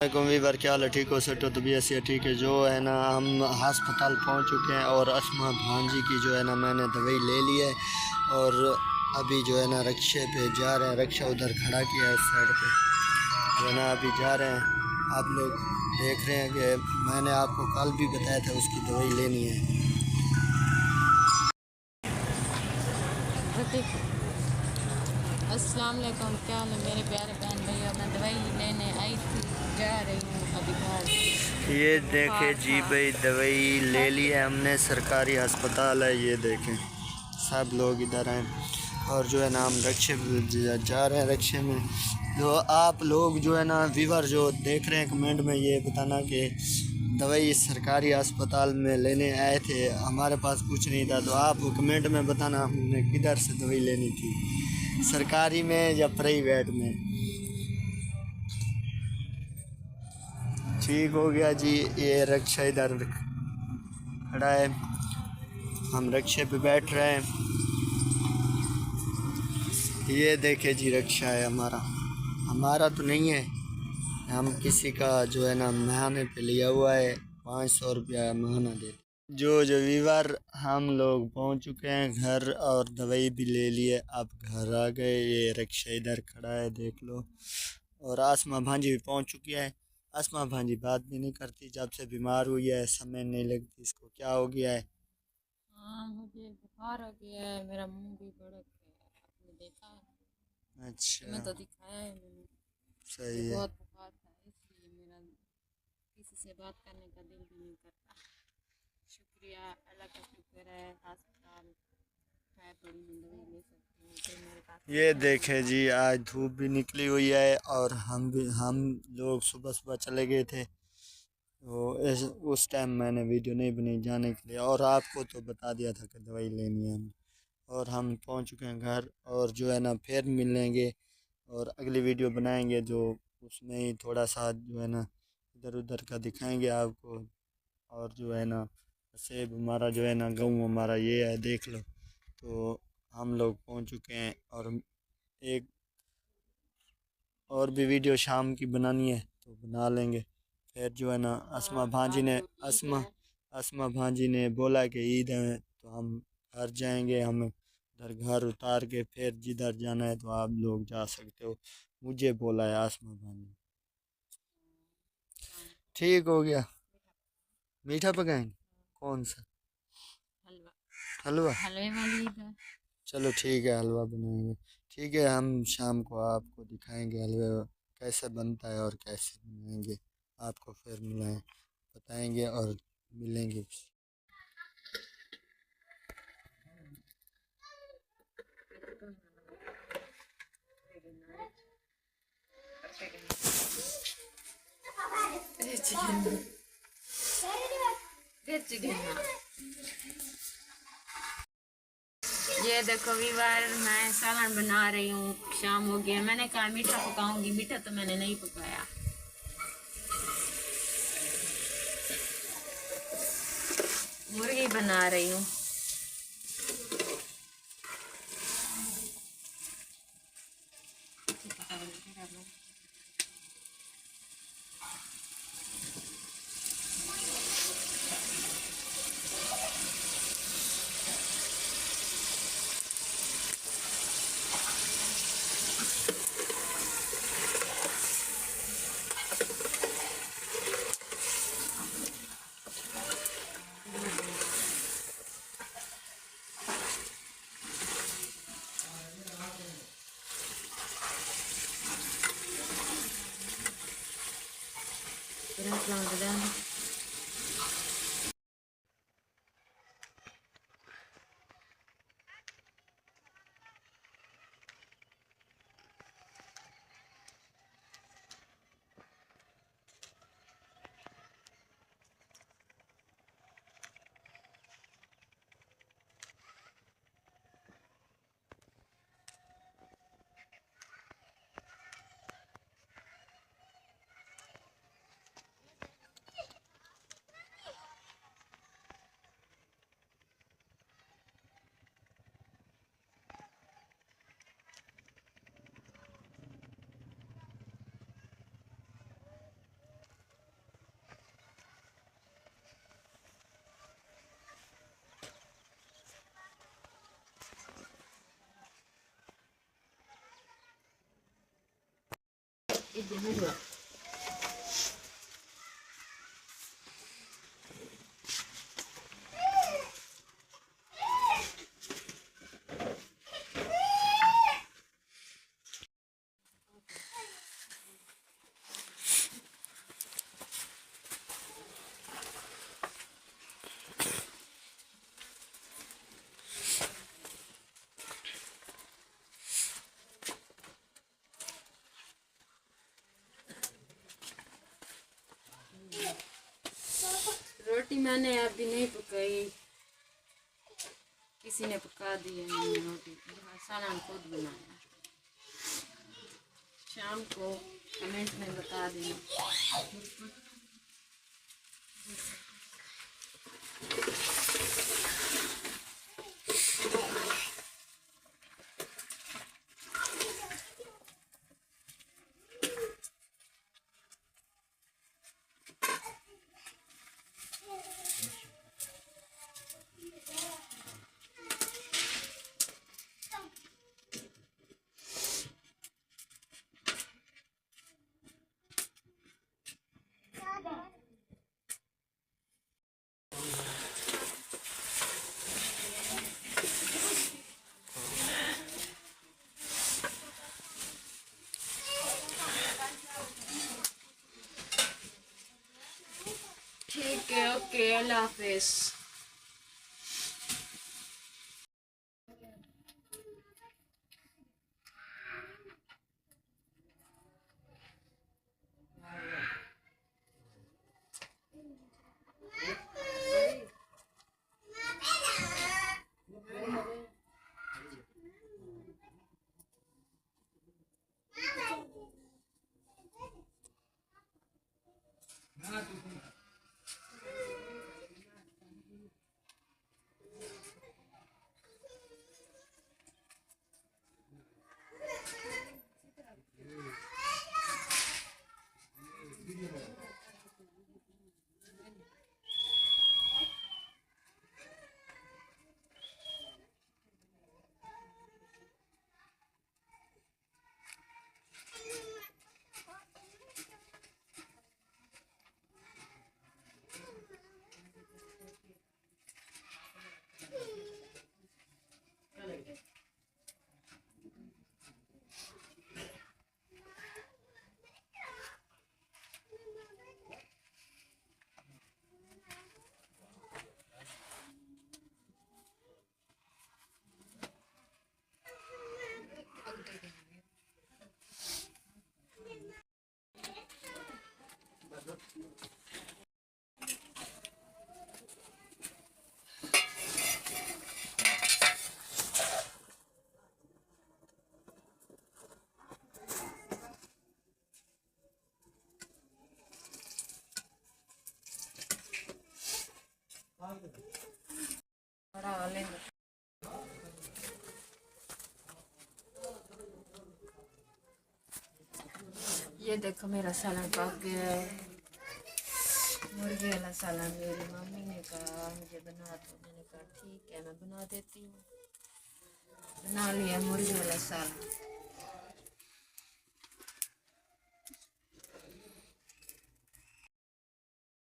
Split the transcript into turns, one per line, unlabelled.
Weaver क्या हाल है? ठीक हो? सेट हो? तबीयत से ठीक है? जो है ना, हम अस्पताल पहुंच चुके हैं और अस्मा भांजी की जो है ना मैंने दवाई ले ली है और अभी जो है ना रिक्शे पे जा रहे हैं। रिक्शा उधर खड़ा किया है उस साइड पे, जो है ना अभी जा रहे हैं। आप लोग देख रहे हैं कि मैंने आपको कल भी बताया था उसकी दवाई लेनी है।
अस्सलाम वालेकुम, क्या हाल है मेरे प्यारे बहन भैया। मैं दवाई लेने आई थी, जा रही हूँ अभी घर।
ये देखें जी भाई, दवाई ले ली है हमने। सरकारी अस्पताल है, ये देखें सब लोग इधर हैं और जो है ना हम रिक्शे में जा रहे हैं। रिक्शे में जो आप लोग जो है ना वीवर जो देख रहे हैं, कमेंट में ये बताना कि दवाई सरकारी अस्पताल में लेने आए थे, हमारे पास कुछ नहीं था, तो आप कमेंट में बताना हमने किधर से दवाई लेनी थी, सरकारी में या प्राइवेट में। ठीक हो गया जी। ये रिक्शा इधर खड़ा है, हम रिक्शे पे बैठ रहे हैं। ये देखे जी, रिक्शा है हमारा। हमारा तो नहीं है, हम किसी का जो है ना महीने पे लिया हुआ है। 500 रुपया महीना दे। जो वीवर हम लोग पहुंच चुके हैं घर और दवाई भी ले लिए, अब घर आ गए। ये रिक्शा इधर खड़ा है, देख लो। और आसमा भांजी भी पहुंच चुकी है। आसमा भांजी बात भी नहीं करती, जब से बीमार हुई है समय नहीं लगती इसको। क्या हो गया है?
हाँ, मुझे बुखार हो गया है, मेरा मुंह भी भड़क गया है। आपने देखा है?
अच्छा,
तुम्हें तो दिखाया है मैंने। मुझे
सही है।
बहुत बुखार था, इसलिए मेरा किसी से बात करने का दिल भी नहीं करता। शुक्रिया, अल्लाह का शुक्र है, अस्पताल है, थोड़ी मैं दवाई ले सकती हूँ, फिर मेरे पास
ये
पैसा नहीं
देखें
है।
जी, आज धूप भी निकली हुई है और हम लोग सुबह सुबह चले गए थे, तो उस टाइम मैंने वीडियो नहीं बनाई जाने के लिए, और आपको तो बता दिया था कि दवाई लेनी है हमें। और हम पहुंच चुके हैं घर, और जो है ना फिर मिलेंगे और अगली वीडियो बनाएंगे, जो उसमें ही थोड़ा सा जो है ना इधर उधर का दिखाएंगे आपको। और जो है ना सेब हमारा जो है ना, गाँव हमारा ये है, देख लो। तो हम लोग पहुंच चुके हैं और एक और भी वीडियो शाम की बनानी है तो बना लेंगे। फिर जो है ना
हाँ,
अस्मा भांजी
आज
ने
तो ईद
अस्मा
है।
अस्मा भांजी ने बोला कि ईद है तो हम घर जाएंगे। हम उधर घर उतार के फिर जिधर जाना है तो आप लोग जा सकते हो, मुझे बोला है आसमा भांजी।
हाँ,
ठीक हो गया। मीठा पकाएंगे? कौन सा?
हलवा।
हलवा?
हलवे वाली ईद है।
चलो ठीक है, हलवा बनाएंगे। ठीक है, हम शाम को आपको दिखाएंगे हलवा कैसे बनता है और कैसे बनाएंगे। आपको फिर मिलाएं, बताएंगे और मिलेंगे।
ये देखो वीवर, मैं सालन बना रही हूँ। शाम हो गया, मैंने कहा मीठा पकाऊंगी, मीठा तो मैंने नहीं पकाया। मुर्गी बना रही हूँ। रोटी मैंने अभी नहीं पकाई, किसी ने पका दी है। मैंने रोटी सालन खुद बनाया। शाम को कमेंट में बता देना। ठीक है, ओके, अल्लाह हाफिज। बड़ा लेंगे। ये देखो मेरा सालन पक गया है। मुर्गी वाला सालन मेरी मम्मी ने कहा मुझे बना दो। मैंने कहा ठीक है, मैं बना देती हूँ। बना लिया मुर्गी वाला सालन।